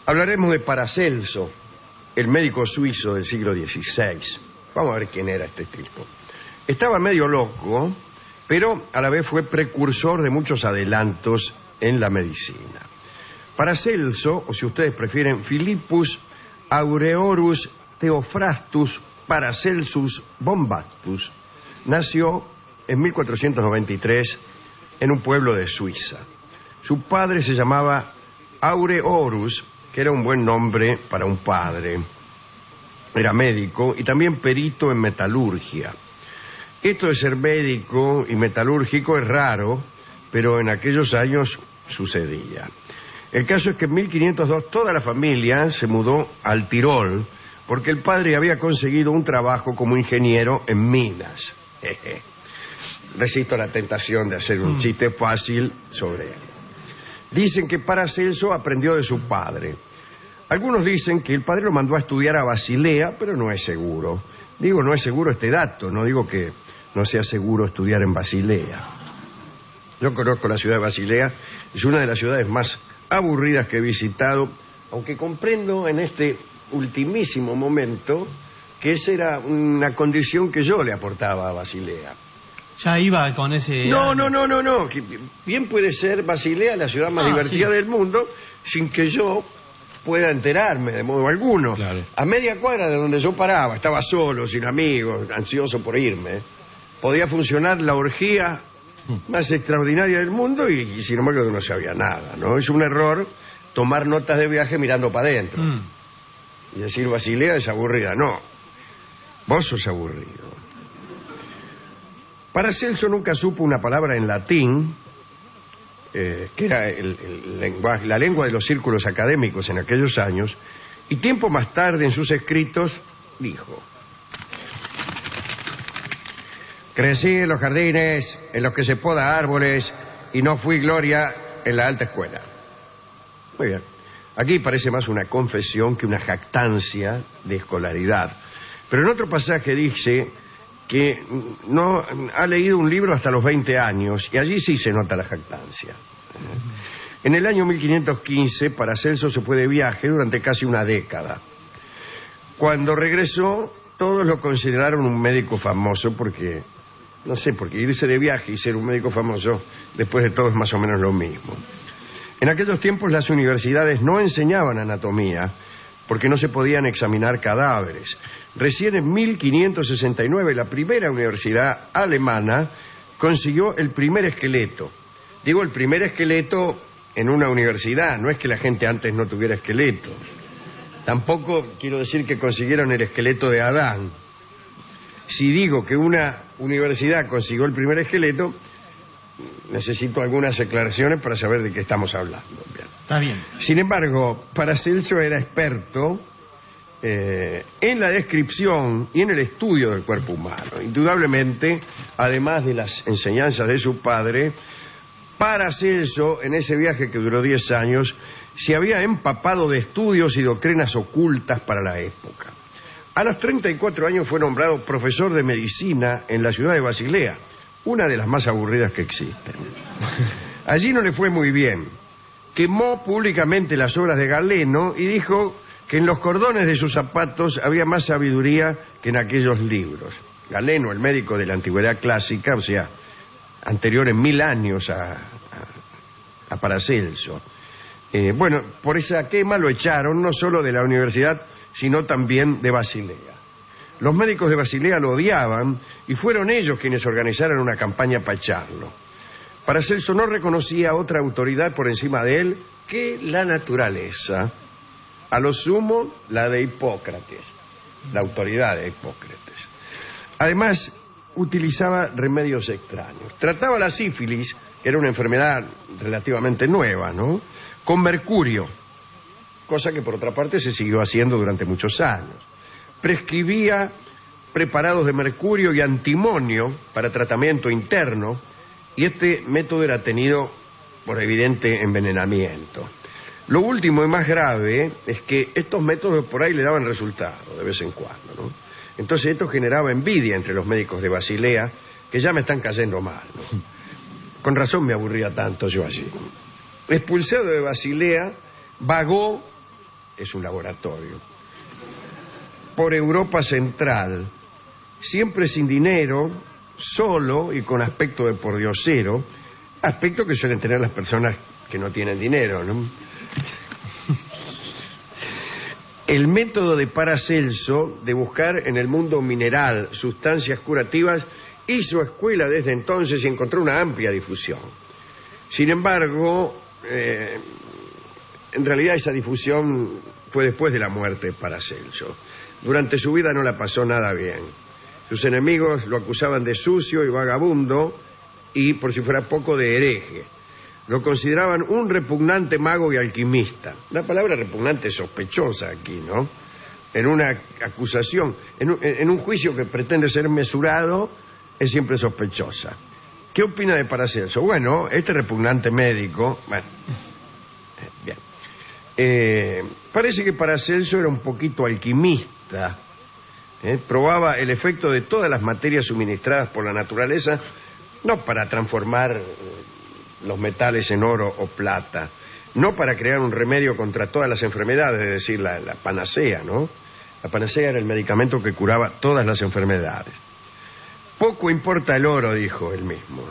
Hablaremos de Paracelso, el médico suizo del siglo XVI. Vamos a ver quién era este tipo. Estaba medio loco, pero a la vez fue precursor de muchos adelantos en la medicina. Paracelso, o si ustedes prefieren, Philippus Aureorus Theophrastus Paracelsus Bombastus, nació en 1493 en un pueblo de Suiza. Su padre se llamaba Aureorus, que era un buen nombre para un padre. Era médico y también perito en metalurgia. Esto de ser médico y metalúrgico es raro, pero en aquellos años sucedía. El caso es que en 1502 toda la familia se mudó al Tirol porque el padre había conseguido un trabajo como ingeniero en minas. Resisto la tentación de hacer un chiste fácil sobre él. Dicen que Paracelso aprendió de su padre. Algunos dicen que el padre lo mandó a estudiar a Basilea, pero no es seguro. Digo, no es seguro este dato, no digo que no sea seguro estudiar en Basilea. Yo conozco la ciudad de Basilea, es una de las ciudades más aburridas que he visitado, aunque comprendo en este ultimísimo momento que esa era una condición que yo le aportaba a Basilea. Ya iba con ese... No. Que bien puede ser Basilea la ciudad más divertida del mundo sin que yo pueda enterarme de modo alguno. Claro. A media cuadra de donde yo paraba, estaba solo, sin amigos, ansioso por irme, podía funcionar la orgía más extraordinaria del mundo y sin embargo no sabía nada, ¿no? Es un error tomar notas de viaje mirando para adentro y decir Basilea es aburrida. No, vos sos aburrido. Paracelso nunca supo una palabra en latín, que era la lengua de los círculos académicos en aquellos años, y tiempo más tarde en sus escritos dijo: crecí en los jardines en los que se poda árboles y no fui gloria en la alta escuela. Muy bien. Aquí parece más una confesión que una jactancia de escolaridad. Pero en otro pasaje dice que no ha leído un libro hasta los 20 años, y allí sí se nota la jactancia. En el año 1515, Paracelso se fue de viaje durante casi una década. Cuando regresó, todos lo consideraron un médico famoso porque, no sé, porque irse de viaje y ser un médico famoso, después de todo, es más o menos lo mismo. En aquellos tiempos las universidades no enseñaban anatomía porque no se podían examinar cadáveres. Recién en 1569 la primera universidad alemana consiguió el primer esqueleto. Digo, el primer esqueleto en una universidad, no es que la gente antes no tuviera esqueleto. Tampoco quiero decir que consiguieron el esqueleto de Adán. Si digo que una universidad consiguió el primer esqueleto, necesito algunas aclaraciones para saber de qué estamos hablando. Bien. Está bien. Sin embargo, Paracelso era experto en la descripción y en el estudio del cuerpo humano. Indudablemente, además de las enseñanzas de su padre, Paracelso, en ese viaje que duró 10 años, se había empapado de estudios y doctrinas ocultas para la época. A los 34 años fue nombrado profesor de medicina en la ciudad de Basilea, una de las más aburridas que existen. Allí no le fue muy bien. Quemó públicamente las obras de Galeno y dijo que en los cordones de sus zapatos había más sabiduría que en aquellos libros. Galeno, el médico de la antigüedad clásica, o sea, anterior en 1000 años a Paracelso. Bueno, por esa quema lo echaron no solo de la universidad, sino también de Basilea. Los médicos de Basilea lo odiaban y fueron ellos quienes organizaron una campaña para echarlo. Paracelso no reconocía otra autoridad por encima de él que la naturaleza, a lo sumo la de Hipócrates, la autoridad de Hipócrates. Además, utilizaba remedios extraños. Trataba la sífilis, que era una enfermedad relativamente nueva, ¿no?, con mercurio, cosa que por otra parte se siguió haciendo durante muchos años. Prescribía preparados de mercurio y antimonio para tratamiento interno, y este método era tenido por evidente envenenamiento. Lo último y más grave es que estos métodos por ahí le daban resultado de vez en cuando, ¿no? Entonces esto generaba envidia entre los médicos de Basilea, que ya me están cayendo mal, ¿no? Con razón me aburría tanto yo allí. Expulsado de Basilea, vagó es un laboratorio, por Europa Central, siempre sin dinero, solo y con aspecto de pordiosero, aspecto que suelen tener las personas que no tienen dinero, ¿no? El método de Paracelso de buscar en el mundo mineral sustancias curativas hizo escuela desde entonces y encontró una amplia difusión. Sin embargo, en realidad esa difusión fue después de la muerte de Paracelso. Durante su vida no la pasó nada bien. Sus enemigos lo acusaban de sucio y vagabundo y, por si fuera poco, de hereje. Lo consideraban un repugnante mago y alquimista. La palabra repugnante es sospechosa aquí, ¿no? En una acusación, en un juicio que pretende ser mesurado, es siempre sospechosa. ¿Qué opina de Paracelso? Bueno, este repugnante médico... Bueno, bien. Parece que Paracelso era un poquito alquimista. Probaba el efecto de todas las materias suministradas por la naturaleza, no para transformar los metales en oro o plata, no para crear un remedio contra todas las enfermedades, es decir, la panacea, ¿no? La panacea era el medicamento que curaba todas las enfermedades. Poco importa el oro, dijo él mismo.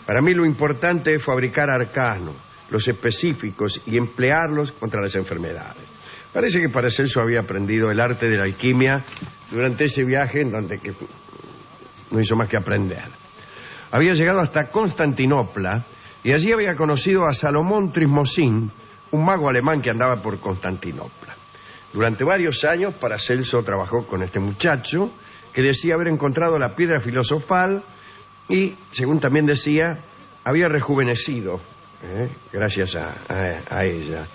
Para mí lo importante es fabricar arcanos, los específicos, y emplearlos contra las enfermedades. Parece que Paracelso había aprendido el arte de la alquimia durante ese viaje en donde no hizo más que aprender. Había llegado hasta Constantinopla y allí había conocido a Salomón Trismosín, un mago alemán que andaba por Constantinopla. Durante varios años Paracelso trabajó con este muchacho que decía haber encontrado la piedra filosofal y, según también decía, había rejuvenecido gracias a ella.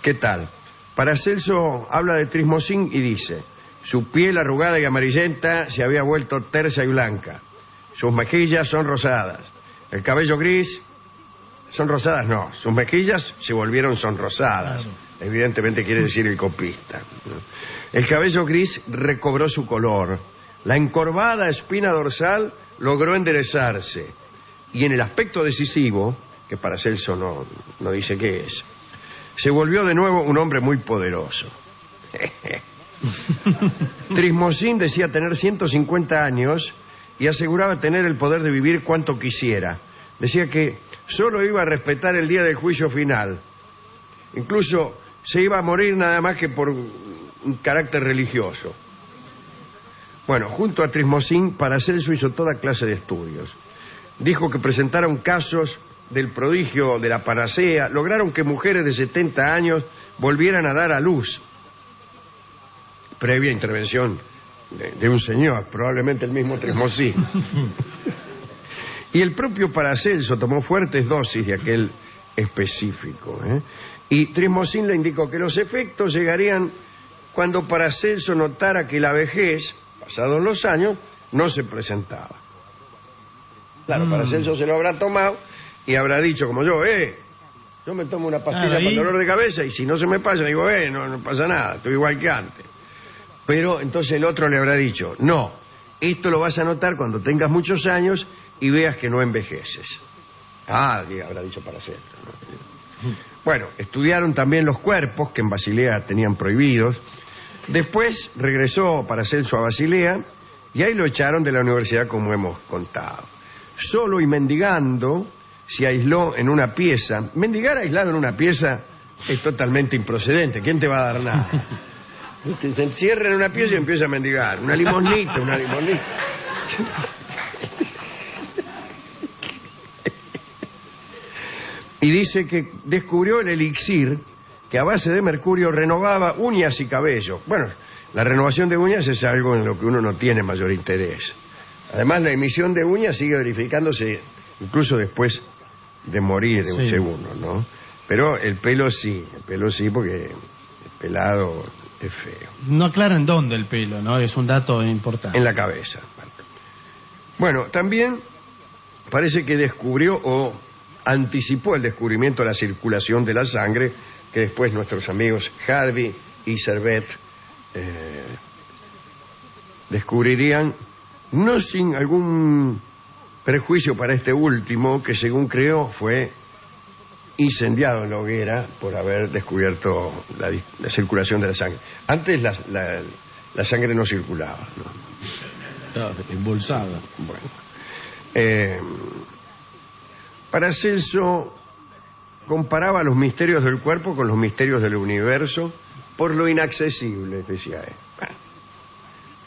¿Qué tal? Paracelso habla de Trismosín y dice: su piel arrugada y amarillenta se había vuelto tersa y blanca. Sus mejillas son rosadas. El cabello gris... Son rosadas, no. Sus mejillas se volvieron sonrosadas. Claro. Evidentemente quiere decir el copista. El cabello gris recobró su color. La encorvada espina dorsal logró enderezarse. Y en el aspecto decisivo, que Paracelso no dice qué es, se volvió de nuevo un hombre muy poderoso. Trismosín decía tener 150 años y aseguraba tener el poder de vivir cuanto quisiera. Decía que solo iba a respetar el día del juicio final. Incluso se iba a morir nada más que por un carácter religioso. Bueno, junto a Trismosín, Paracelso hizo toda clase de estudios. Dijo que presentaron casos del prodigio de la panacea, lograron que mujeres de 70 años volvieran a dar a luz. Previa intervención de un señor, probablemente el mismo Trismosín. Y el propio Paracelso tomó fuertes dosis de aquel específico. Y Trismosín le indicó que los efectos llegarían cuando Paracelso notara que la vejez, pasados los años, no se presentaba. Claro, Paracelso se lo habrá tomado y habrá dicho, como yo me tomo una pastilla para el dolor de cabeza y si no se me pasa, digo, no pasa nada, estoy igual que antes. Pero entonces el otro le habrá dicho, no, esto lo vas a notar cuando tengas muchos años y veas que no envejeces. Habrá dicho Paracelso, ¿no? Bueno, estudiaron también los cuerpos que en Basilea tenían prohibidos. Después regresó Paracelso a Basilea y ahí lo echaron de la universidad, como hemos contado. Solo y mendigando se aisló en una pieza. Mendigar aislado en una pieza es totalmente improcedente. ¿Quién te va a dar nada? Se encierra en una pieza y empieza a mendigar. Una limonita. Y dice que descubrió el elixir que a base de mercurio renovaba uñas y cabello. Bueno, la renovación de uñas es algo en lo que uno no tiene mayor interés. Además, la emisión de uñas sigue verificándose incluso después de morir de un segundo, ¿no? Pero el pelo sí, porque el pelado es feo. No aclaran dónde el pelo, ¿no? Es un dato importante. En la cabeza. Bueno, también parece que descubrió o anticipó el descubrimiento de la circulación de la sangre, que después nuestros amigos Harvey y Servet descubrirían, no sin algún prejuicio para este último, que según creo fue incendiado en la hoguera por haber descubierto la circulación de la sangre. Antes la sangre no circulaba, ¿no? Embolsada. Bueno. Paracelso comparaba los misterios del cuerpo con los misterios del universo por lo inaccesible, decía él.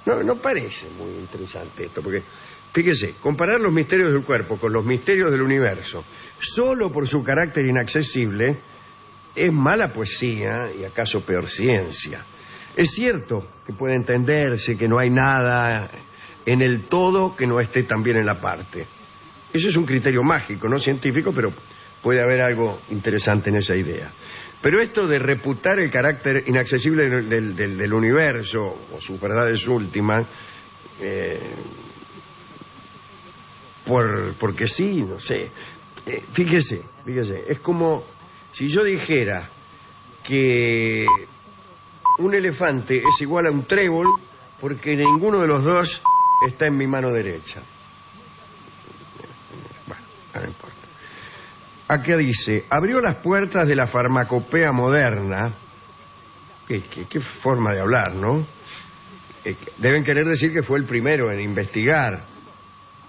Bueno, no parece muy interesante esto, porque fíjese, comparar los misterios del cuerpo con los misterios del universo solo por su carácter inaccesible es mala poesía y acaso peor ciencia. Es cierto que puede entenderse que no hay nada en el todo que no esté también en la parte. Eso es un criterio mágico, no científico, pero puede haber algo interesante en esa idea. Pero esto de reputar el carácter inaccesible del universo, o sus verdades últimas, porque sí, no sé. Fíjese, es como si yo dijera que un elefante es igual a un trébol porque ninguno de los dos está en mi mano derecha. Bueno, no importa. Acá dice, abrió las puertas de la farmacopea moderna. Qué forma de hablar, ¿no? Deben querer decir que fue el primero en investigar.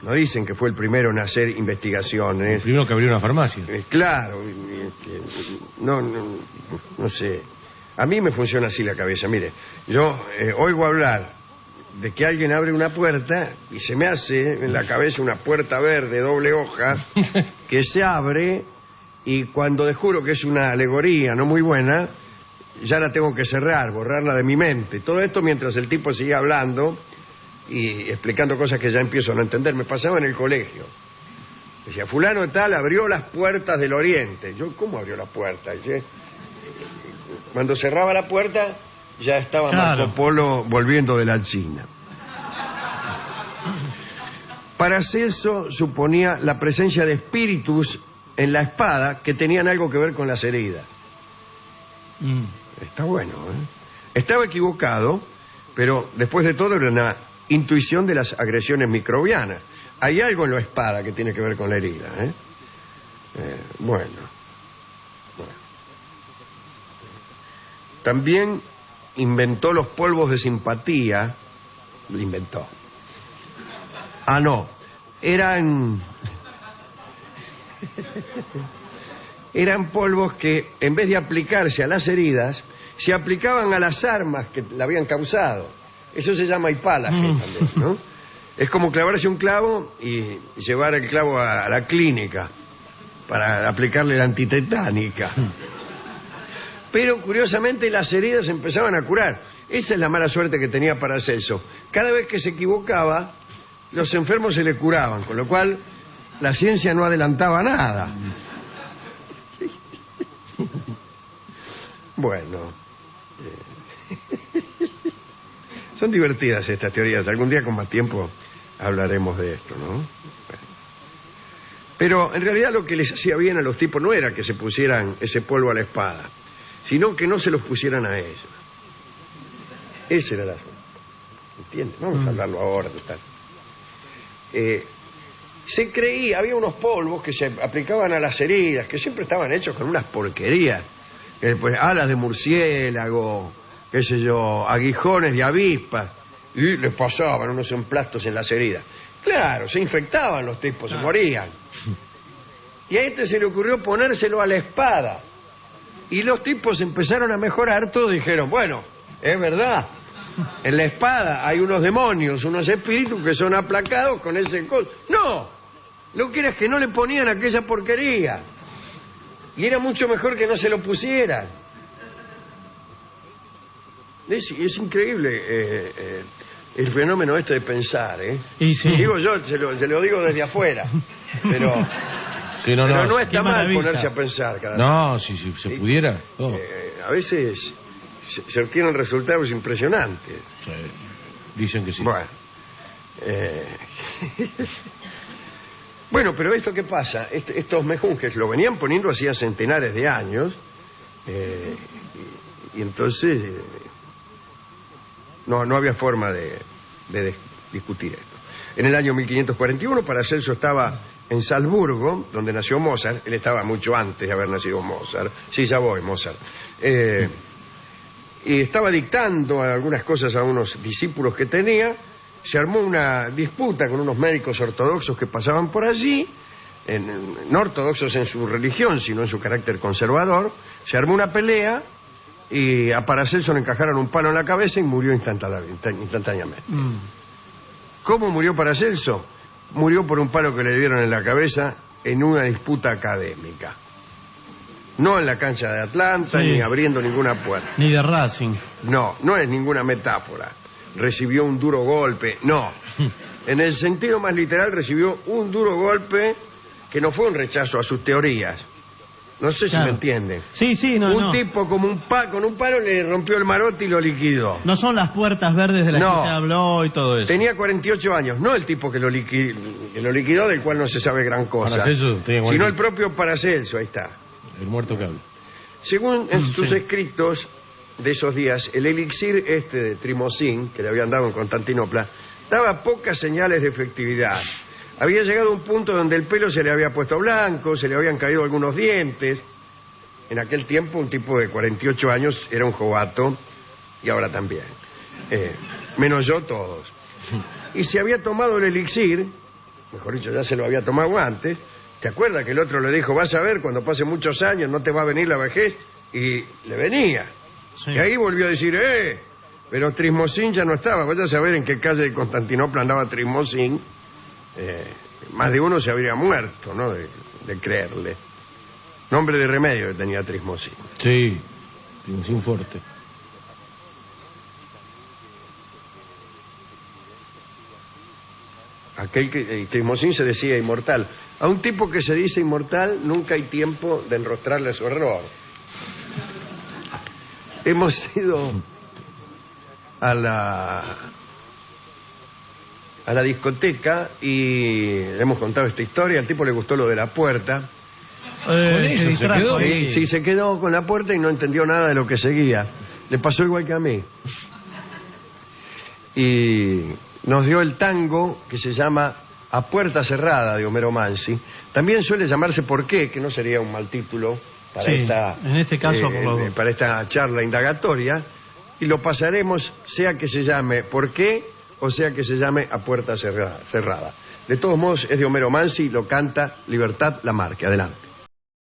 No dicen que fue el primero en hacer investigaciones. El primero que abrió una farmacia. Claro. No sé. A mí me funciona así la cabeza. Mire, yo oigo hablar de que alguien abre una puerta y se me hace en la cabeza una puerta verde, doble hoja, que se abre y cuando descubro que es una alegoría no muy buena, ya la tengo que cerrar, borrarla de mi mente. Todo esto mientras el tipo sigue hablando y explicando cosas que ya empiezo a no entender. Me pasaba en el colegio. Decía, fulano de tal abrió las puertas del oriente. Yo, ¿cómo abrió la puerta? Cuando cerraba la puerta, ya estaba Marco Polo volviendo de la China. Paracelso suponía la presencia de espíritus en la espada que tenían algo que ver con las heridas. Está bueno, ¿eh? Estaba equivocado, pero después de todo era una intuición de las agresiones microbianas. Hay algo en la espada que tiene que ver con la herida, ¿eh? Bueno. También inventó los polvos de simpatía. Lo inventó. No. Eran polvos que, en vez de aplicarse a las heridas, se aplicaban a las armas que la habían causado. Eso se llama hipalaje también, ¿no? Es como clavarse un clavo y llevar el clavo a la clínica para aplicarle la antitetánica. Pero, curiosamente, las heridas empezaban a curar. Esa es la mala suerte que tenía Paracelso. Cada vez que se equivocaba, los enfermos se le curaban, con lo cual la ciencia no adelantaba nada. Bueno. Son divertidas estas teorías. Algún día con más tiempo hablaremos de esto, ¿no? Bueno. Pero en realidad lo que les hacía bien a los tipos no era que se pusieran ese polvo a la espada, sino que no se los pusieran a ellos. Ese era el asunto. ¿Entiendes? Vamos a hablarlo ahora. Se creía, había unos polvos que se aplicaban a las heridas, que siempre estaban hechos con unas porquerías. Pues alas de murciélago, qué sé yo, aguijones de avispas, y les pasaban unos emplastos en las heridas. Claro, se infectaban los tipos, se morían. Y a este se le ocurrió ponérselo a la espada. Y los tipos empezaron a mejorar, todos dijeron, bueno, es verdad, en la espada hay unos demonios, unos espíritus que son aplacados con ese coso. No, lo que era es que no le ponían aquella porquería. Y era mucho mejor que no se lo pusieran. Es increíble el fenómeno este de pensar, ¿eh? Y sí. Digo yo, se lo digo desde afuera, pero... Sí, no, pero no sí. está mal ponerse a pensar cada vez. No, si se pudiera. Oh. A veces se obtienen resultados impresionantes. Sí. Dicen que sí. Bueno, bueno, pero esto qué pasa, estos mejunjes lo venían poniendo hacía centenares de años, y entonces no había forma de discutir esto. En el año 1541 Paracelso estaba en Salzburgo, donde nació Mozart. Él estaba mucho antes de haber nacido Mozart. Sí, ya voy, Mozart. Y estaba dictando algunas cosas a unos discípulos que tenía. Se armó una disputa con unos médicos ortodoxos que pasaban por allí, no ortodoxos en su religión, sino en su carácter conservador. Se armó una pelea y a Paracelso le encajaron un palo en la cabeza y murió instantáneamente. ¿Cómo murió Paracelso? Murió por un palo que le dieron en la cabeza en una disputa académica. No en la cancha de Atlanta, Sí. ni abriendo ninguna puerta. Ni de Racing. No, no es ninguna metáfora. Recibió un duro golpe, no. En el sentido más literal, recibió un duro golpe que no fue un rechazo a sus teorías. No sé si Claro. me entienden. Sí, sí, no, Un no. tipo como con un palo le rompió el marote y lo liquidó. No son las puertas verdes de las No. que te habló y todo eso. Tenía 48 años, no el tipo que lo liquidó, del cual no se sabe gran cosa. Paracelso tenía Sino 40. el propio Paracelso, ahí está. El muerto que habla. Según en sus sí. escritos de esos días, el elixir de Trimocin, que le habían dado en Constantinopla, daba pocas señales de efectividad. Había llegado a un punto donde el pelo se le había puesto blanco, se le habían caído algunos dientes. En aquel tiempo un tipo de 48 años era un jovato, y ahora también. Menos yo, todos. Y se había tomado el elixir, mejor dicho, ya se lo había tomado antes. ¿Te acuerdas que el otro le dijo, vas a ver, cuando pase muchos años no te va a venir la vejez? Y le venía. Sí. Y ahí volvió a decir, pero Trismocin ya no estaba. Vaya a saber en qué calle de Constantinopla andaba Trismocin. Más de uno se habría muerto, ¿no? De creerle. Nombre de remedio que tenía Trismocin. Sí, sin fuerte. Aquel que Trismocin se decía inmortal. A un tipo que se dice inmortal nunca hay tiempo de enrostrarle su error. Hemos ido a la discoteca y le hemos contado esta historia. Al tipo le gustó lo de la puerta. Se eso se distrajo quedó. ahí. Sí, se quedó con la puerta y no entendió nada de lo que seguía. Le pasó igual que a mí. Y nos dio el tango que se llama A Puerta Cerrada, de Homero Mansi. También suele llamarse ¿Por qué?, que no sería un mal título para Sí, esta en este caso por los dos. para esta charla indagatoria. Y lo pasaremos sea que se llame ¿Por qué?, o sea que se llame A Puerta Cerrada. De todos modos, es de Homero Mansi y lo canta Libertad Lamarque. Adelante.